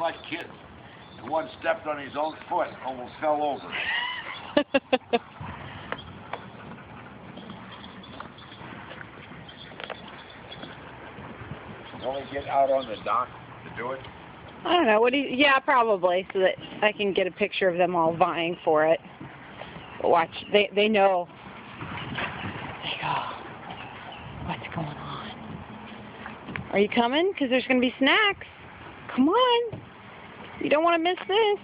like kids. And one stepped on his own foot, almost fell over. Only get out on the dock to do it? I don't know. What do you, yeah, probably, so that I can get a picture of them all vying for it. But watch, they know. They go, what's going on? Are you coming? Because there's going to be snacks. Come on. You don't want to miss this.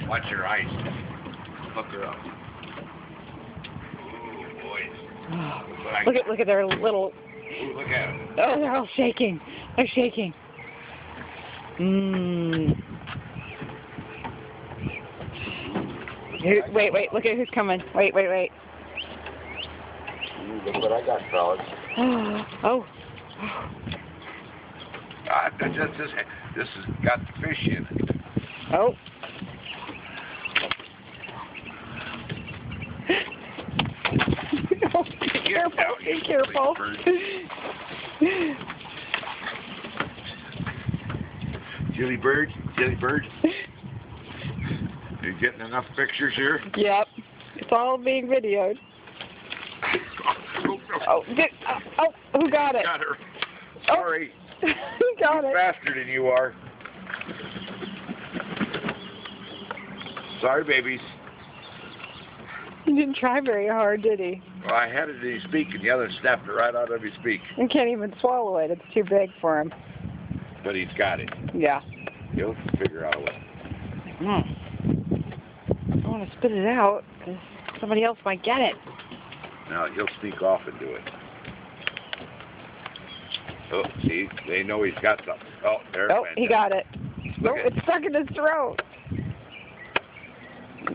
Watch your eyes. Look her up. Ooh, boys. Look at their little. Ooh, look at them. Oh, they're all shaking. They're shaking. Mmm. Wait. Look at who's coming. Wait. Ooh, look what I got, fellas. Oh. This has got the fish in it. Oh. Oh, be careful. Jilly Bird. Are you getting enough pictures here? Yep. It's all being videoed. Oh, who got it? Got her. Sorry. Who got it? Faster than you are. Sorry, babies. He didn't try very hard, did he? Well, I had it in his beak, and the other snapped it right out of his beak. He can't even swallow it. It's too big for him. But he's got it. Yeah. He'll figure out a way. I don't want to spit it out, because somebody else might get it. Now, he'll sneak off and do it. Oh, see? They know he's got something. Oh, there it went. He got it. Look it's stuck in his throat.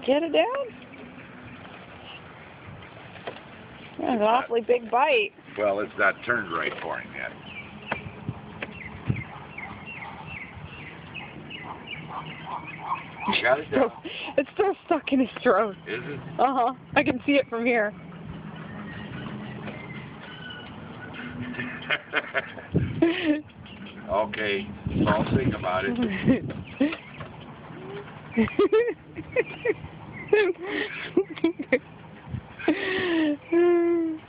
Get it down? That's an awfully big bite. Well, it's not turned right for him yet. You got it down. It's still stuck in his throat. Is it? Uh-huh. I can see it from here. Okay, so I'll think about it.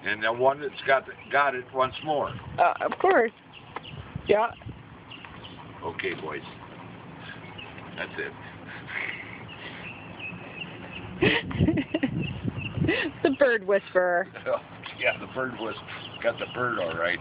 And the one that's got it once more. Of course. Yeah. Okay, boys. That's it. The Bird Whisperer. Yeah, the bird got the bird all right.